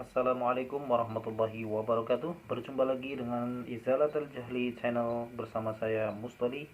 Assalamualaikum warahmatullahi wabarakatuh. Berjumpa lagi dengan Izalatul Jahli channel bersama saya Mustoli.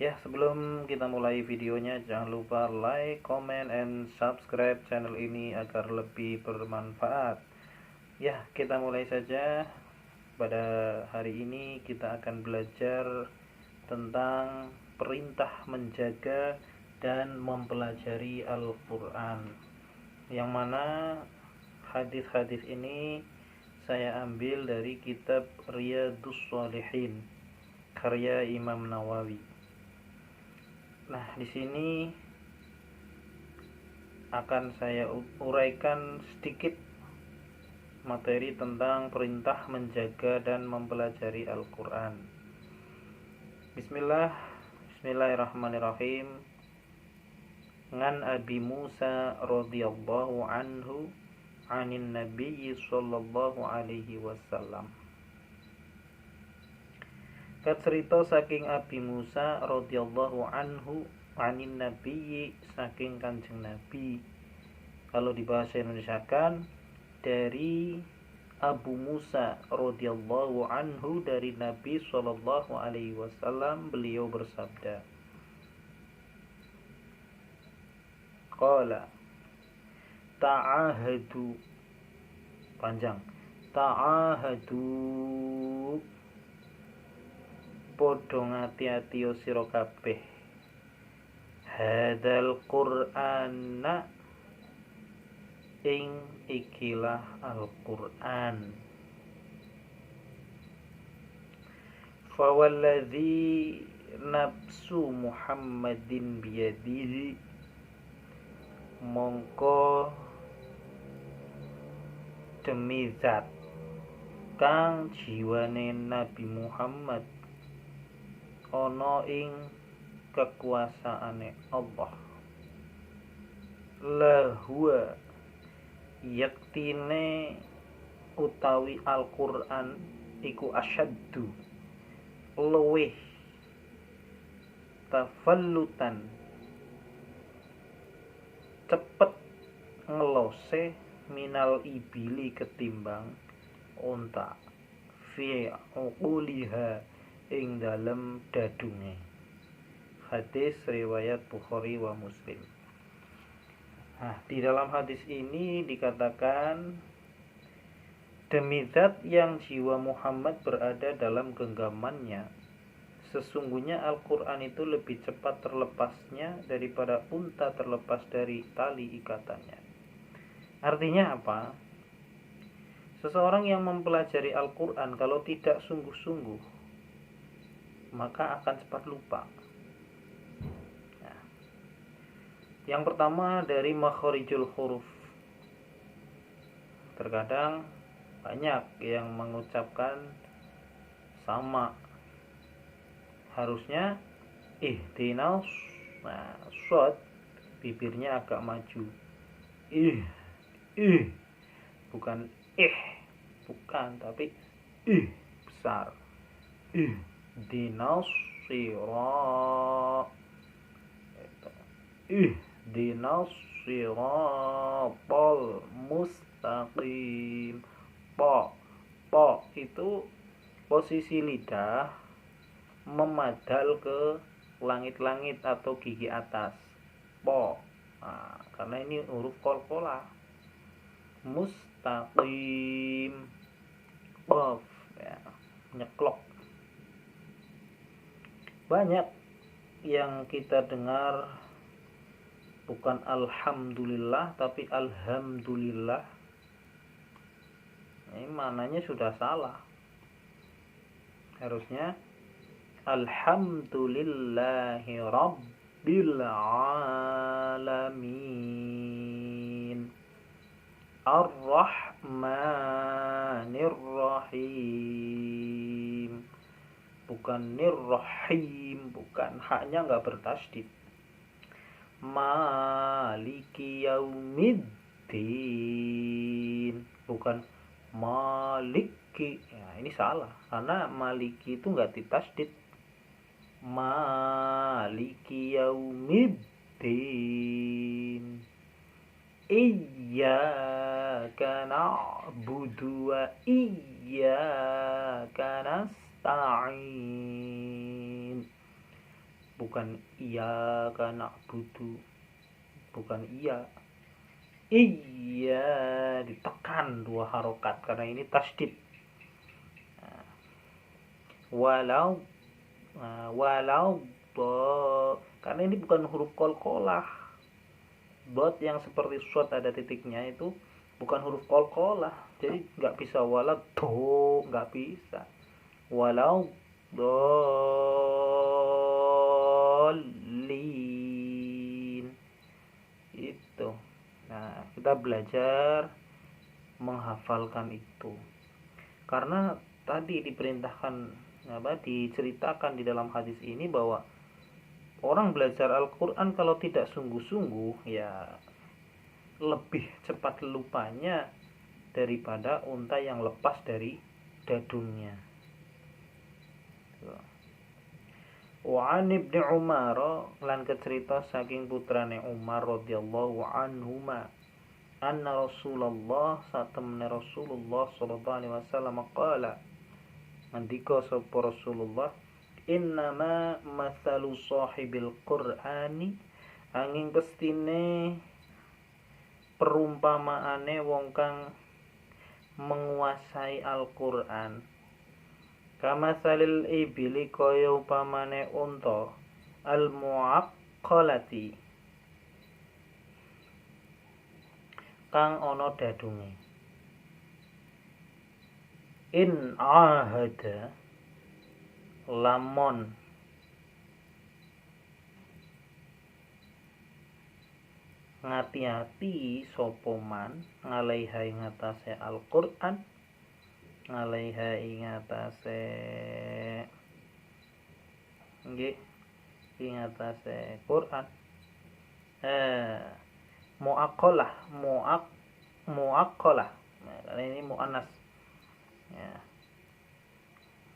Ya, sebelum kita mulai videonya, jangan lupa like, comment, and subscribe channel ini agar lebih bermanfaat. Ya, kita mulai saja. Pada hari ini kita akan belajar tentang perintah menjaga dan mempelajari Al-Quran, yang mana hadis-hadis ini saya ambil dari kitab Riyadhus Shalihin karya Imam Nawawi. Nah, di sini akan saya uraikan sedikit materi tentang perintah menjaga dan mempelajari Al-Quran. Bismillahirrahmanirrahim. Ngan Abi Musa radhiyallahu anhu anin Nabi sallallahu alaihi wasallam. Kacerita saking Abi Musa radhiyallahu anhu anin Nabi, saking Kanjeng Nabi. Kalau di bahasa Indonesia kan dari Abu Musa radhiyallahu anhu dari Nabi sallallahu alaihi wasallam, beliau bersabda, qala ta'ahadu, panjang, ta'ahadu, padha ngati-ati sira kabeh, hadzal qur'ana, ing ikilah Al-Qur'an. Fawalladzi nafsu Muhammadin biyadihi, mongko demi zat kang jiwane Nabi Muhammad ana ing kekuasaane Allah, lahua yaktine utawi Al-Qur'an iku asyaddu luwih tafallutan cepet ngelose minal ibili ketimbang unta, fi uquliha ing dalem dadunge. Hadis riwayat Bukhari wa Muslim. Nah, di dalam hadis ini dikatakan, demi zat yang jiwa Muhammad berada dalam genggamannya, sesungguhnya Al-Quran itu lebih cepat terlepasnya daripada unta terlepas dari tali ikatannya. Artinya apa? Seseorang yang mempelajari Al-Quran kalau tidak sungguh-sungguh, maka akan cepat lupa. Nah, yang pertama dari makharijul huruf. Terkadang banyak yang mengucapkan sama, harusnya ihdinas, nah shod bibirnya agak maju, bukan bukan, tapi besar, ihdinas siratal mustaqim. Po itu posisi lidah memadal ke langit-langit atau gigi atas. Po. Nah, karena ini huruf qalqalah. Mustaqim. Qaf, ya, nyeklok. Banyak yang kita dengar bukan alhamdulillah tapi alhamdulillah. Ini maknanya sudah salah. Harusnya alhamdulillahi rabbil alamin, ar-rahmanir rahim, bukan nirrahim, bukan, haknya nggak bertasydid. Maliki yaumiddin, bukan maliki. Ya, ini salah karena maliki itu nggak ditasydid. Maliki yaumiddin, iyyaka iyyaka na'budu wa iyyaka nasta'in. Bukan iyyaka na'budu, bukan iya ditekan 2 harokat karena ini tasydid. Walau karena ini bukan huruf qalqalah. Dot yang seperti shot ada titiknya itu bukan huruf qalqalah, jadi nggak bisa walau do, nggak bisa. Walau dolin itu. Nah, kita belajar menghafalkan itu karena tadi diceritakan di dalam hadis ini bahwa orang belajar Al-Quran kalau tidak sungguh-sungguh ya lebih cepat lupanya daripada unta yang lepas dari dadungnya. Wa an Ibnu Umar lan kecerita saking putrane Umar radhiyallahu anhuma anna Rasulullah satamna Rasulullah sallallahu alaihi wasallam qala, ngendika sapa Rasulullah, innama mathalu sahibil qur'ani, angin pestine perumpamaane wong kang menguasai Al-Qur'an, kama salil ibili kaya upamane unta al muaqqalati kang ana dadunge. In ahada, lamun ngati-ati sapa man ngalaiha ing atase Al-Qur'an, ngalaiha ing atase nggih ing atase Qur'an, muaqqalah nah, ini muannas ya,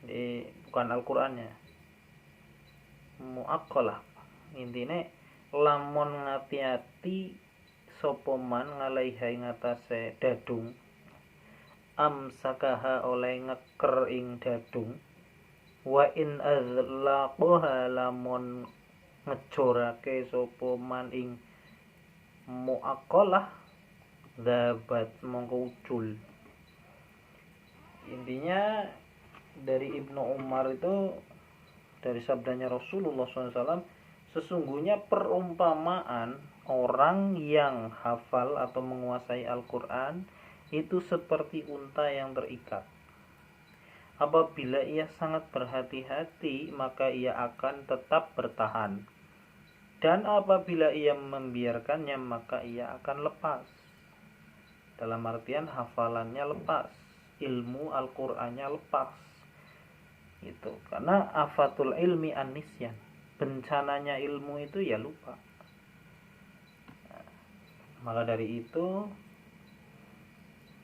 di bukan Al-Qur'annya, muaqqalah intine lamun ngati-ati sapa man ngalaiha ing atase dadung, amsakaha oleh ngeker ing dadung, wa in azlaqaha lamun ngejorake sapa man ing muaqqalah, zabat mongko ucul. Intinya dari Ibnu Umar itu, dari sabdanya Rasulullah SAW, sesungguhnya perumpamaan orang yang hafal atau menguasai Al-Quran itu seperti unta yang terikat. Apabila ia sangat berhati-hati, maka ia akan tetap bertahan. Dan apabila ia membiarkannya, maka ia akan lepas. Dalam artian hafalannya lepas, ilmu Al-Qur'annya lepas. Gitu. Karena afatul ilmi an-nisyan. Bencananya ilmu itu ya lupa. Nah, maka dari itu,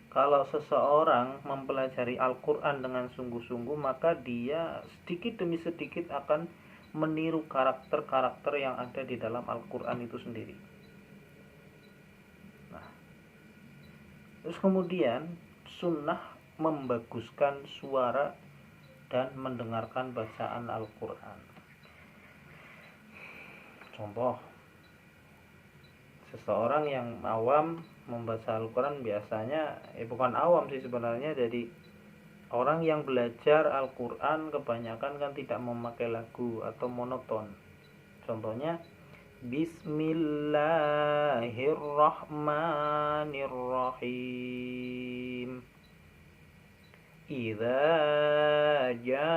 kalau seseorang mempelajari Al-Quran dengan sungguh-sungguh, maka dia sedikit demi sedikit akan meniru karakter-karakter yang ada di dalam Al-Quran itu sendiri. Nah, terus kemudian sunnah membaguskan suara dan mendengarkan bacaan Al-Quran. Contoh, seseorang yang awam membaca Al-Quran biasanya, bukan awam sih sebenarnya, jadi orang yang belajar Al-Quran kebanyakan kan tidak memakai lagu atau monoton. Contohnya, Bismillahirrahmanirrahim. Idza jaa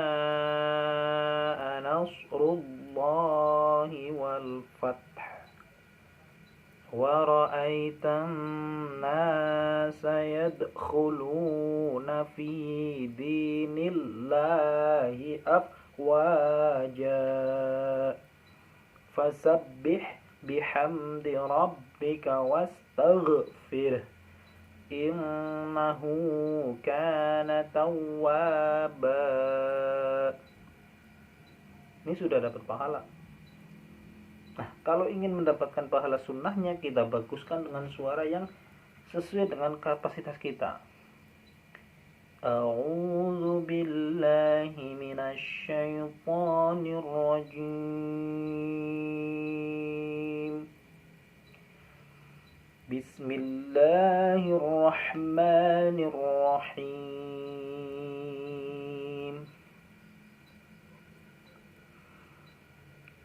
nasrullahi wal fath wa ra'aitan nasa yadkhuluna fi dinillahi afwaja fasabbih bihamdi rabbika wastaghfir innahu kana tawwaba. Ini sudah dapat pahala. Nah, kalau ingin mendapatkan pahala sunnahnya, kita baguskan dengan suara yang sesuai dengan kapasitas kita. A'udzu billahi minasy syaithanir rajim. Bismillahirrahmanirrahim.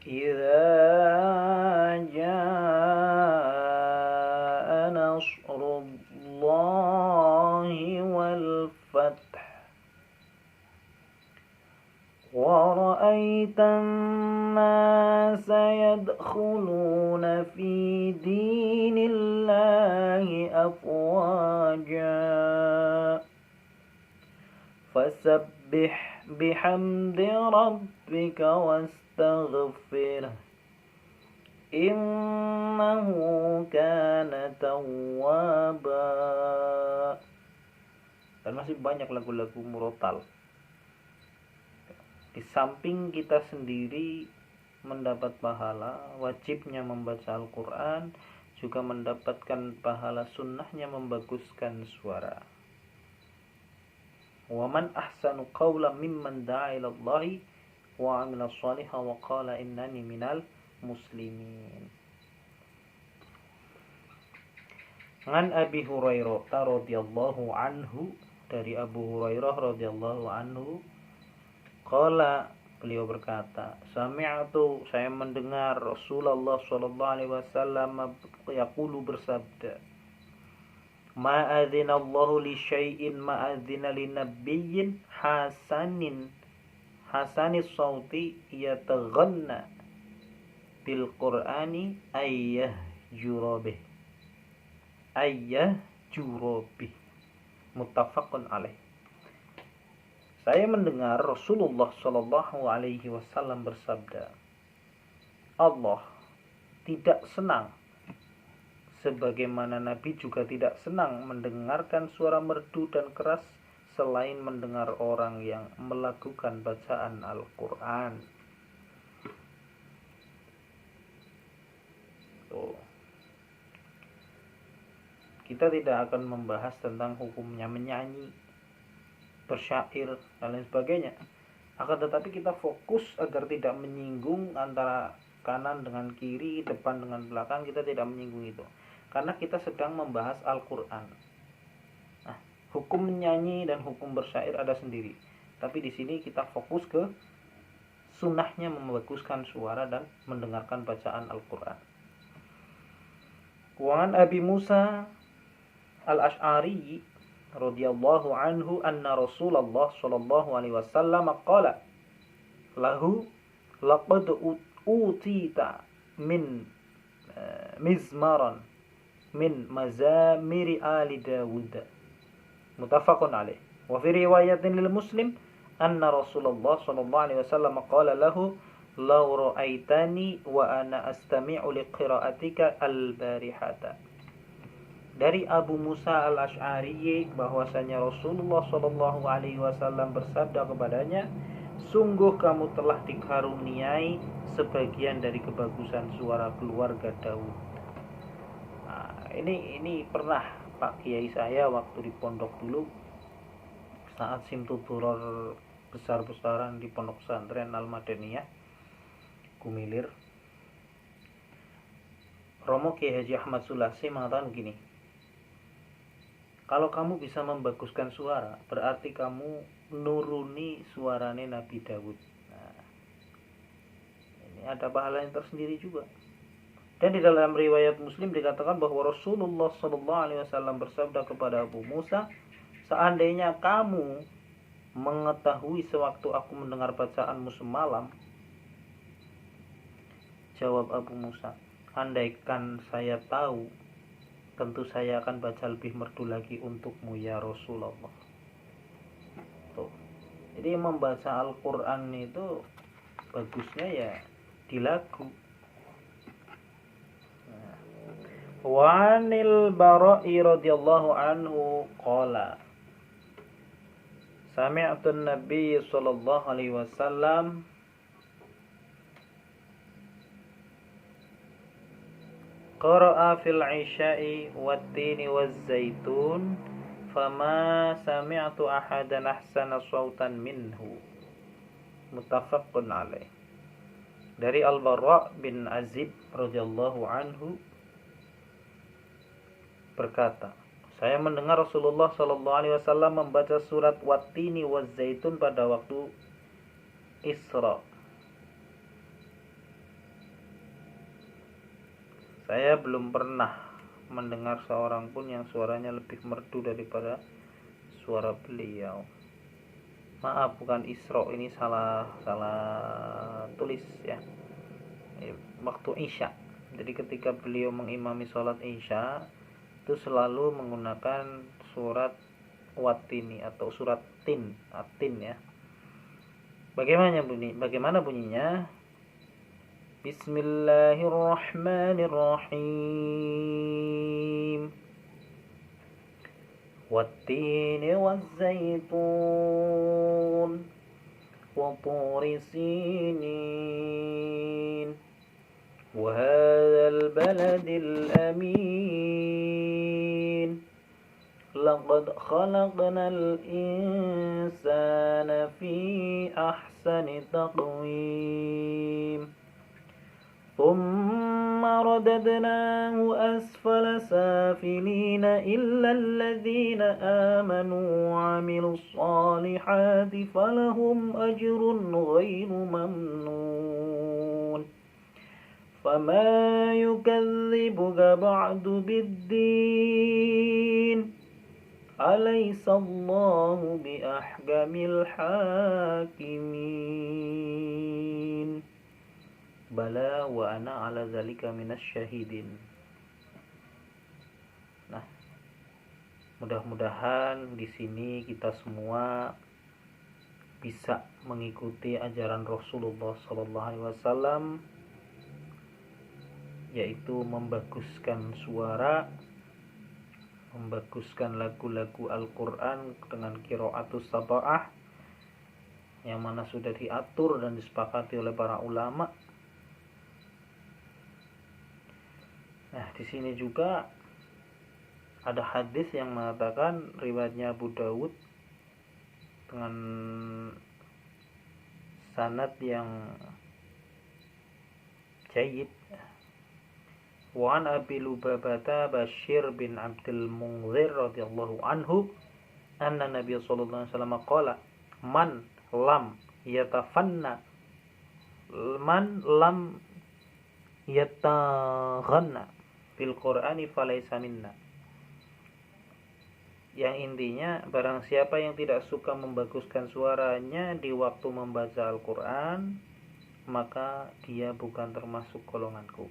Idza jaa nasrullahi wal fath wa ra'aitan nasa yadkhuluna fi dinillahi afwaja fasabbih bihamdi rabbika wastaghfirh innahu kana tawwaba. Dan masih banyak lagu-lagu murotal. Di samping kita sendiri mendapat pahala wajibnya membaca Al-Quran, juga mendapatkan pahala sunnahnya membaguskan suara. Wa man ahsanu qawlan mimman da'a ila Allahi wa 'amila shalihan wa qala innani minal muslimin. An Abi Hurairah radhiyallahu anhu, dari Abu Hurairah radhiyallahu anhu, qala, beliau berkata, sami'tu, saya mendengar Rasulullah sallallahu alaihi wasallam yaqulu, bersabda, ma'adzinallahu li syai'in ma'adzina li nabiyyin hasanis sauti yataghanna bil qur'ani jurobih muttafaqun alaih. Saya mendengar Rasulullah sallallahu alaihi wasallam bersabda, Allah tidak senang, sebagaimana Nabi juga tidak senang mendengarkan suara merdu dan keras selain mendengar orang yang melakukan bacaan Al-Quran. Kita tidak akan membahas tentang hukumnya menyanyi, bersyair, dan lain sebagainya. Akan tetapi kita fokus agar tidak menyinggung antara kanan dengan kiri, depan dengan belakang. Kita tidak menyinggung itu, karena kita sedang membahas Al-Quran. Nah, hukum menyanyi dan hukum bersyair ada sendiri. Tapi di sini kita fokus ke sunnahnya membaguskan suara dan mendengarkan bacaan Al-Quran. Wa an Abi Musa al-Ash'ari radhiyallahu anhu anna Rasulullah sallallahu alaihi wasallam qala lahu laqad utita min mizmaran min mazamiri ali Dawud, muttafaqun alaih. Wa fi riwayatin lil Muslim anna Rasulullah sallallahu alaihi wasallam qala lahu law ra'aitani wa ana astami'u liqira'atika al-barihata. Dari Abu Musa al-Ash'ari bahwasanya Rasulullah sallallahu alaihi wasallam bersabda kepadanya, sungguh kamu telah dikaruniai sebagian dari kebagusan suara keluarga Daud. Nah, ini pernah Pak Kiai saya waktu di pondok dulu, saat simtuturor besar-besaran di pondok pesantren Al-Madaniyah Gumilir, Romo Kiai Haji Ahmad Sulasi mengatakan gini, kalau kamu bisa membaguskan suara, berarti kamu nuruni suaranya Nabi Daud. Nah, ini ada pahala yang tersendiri juga. Dan di dalam riwayat Muslim dikatakan bahwa Rasulullah sallallahu alaihi wasallam bersabda kepada Abu Musa, seandainya kamu mengetahui sewaktu aku mendengar bacaanmu semalam, jawab Abu Musa, andaikan saya tahu, tentu saya akan baca lebih merdu lagi untukmu ya Rasulullah. Tuh. Jadi membaca Al-Quran itu bagusnya ya di lagu. Wanil Bara'i radhiyallahu anhu qala sami'tu an-nabiy sallallahu alaihi wasallam qara'a fil 'isya'i wat-tini waz-zaitun fama sami'tu ahadan ahsana shautan minhu. Muttafaqun alaih. Dari Al-Bara' bin Azib radhiyallahu anhu berkata, saya mendengar Rasulullah sallallahu alaihi wasallam membaca surat Wat-Tini waz-Zaitun pada waktu Isra. Saya belum pernah mendengar seorang pun yang suaranya lebih merdu daripada suara beliau. Maaf, bukan Isra, ini salah tulis ya. Waktu Isya. Jadi ketika beliau mengimami sholat Isya itu selalu menggunakan surat Wat-Tini atau surat Tin, At-Tin ya. Bagaimana bunyinya? Bismillahirrahmanirrahim. Wat-tini waz-zaitun wa turi sinin wa hadzal baladil amin laqad khalaqnal insana fi ahsani taqwim ثم رددناه أسفل سافلين إلا الذين آمنوا وعملوا الصالحات فلهم أجر غير ممنون فما يكذبك بعد بالدين أليس الله بأحكم الحاكمين Bala wa ana ala zalika minasyahidin. Nah, mudah-mudahan di sini kita semua bisa mengikuti ajaran Rasulullah sallallahu alaihi wasallam, yaitu membaguskan suara, membaguskan lagu-lagu Al-Qur'an dengan qiraatus sab'ah yang mana sudah diatur dan disepakati oleh para ulama. Nah, di sini juga ada hadis yang mengatakan, riwayatnya Abu Dawud dengan sanad yang jayyid. Wa an Abi Lubabah Bashir bin Abdul Munzir radhiyallahu anhu anna Nabiy sallallahu alaihi wasallam qala man lam yataghanna fil Qur'ani falaysa minna. Yang intinya, barang siapa yang tidak suka membaguskan suaranya di waktu membaca Al-Qur'an, maka dia bukan termasuk golonganku.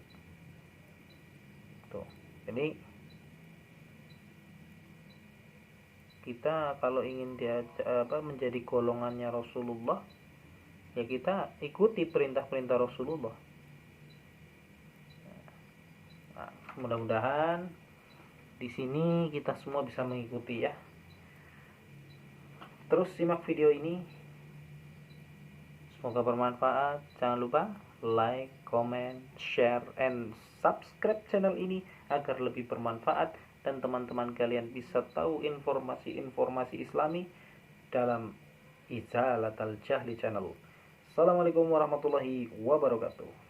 Tuh. Jadi kita kalau ingin menjadi golongannya Rasulullah, ya kita ikuti perintah-perintah Rasulullah. Nah, mudah-mudahan di sini kita semua bisa mengikuti ya. Terus simak video ini, semoga bermanfaat. Jangan lupa like, comment, share, and subscribe channel ini agar lebih bermanfaat dan teman-teman kalian bisa tahu informasi-informasi Islami dalam Izalatul Jahli channel. Assalamualaikum warahmatullahi wabarakatuh.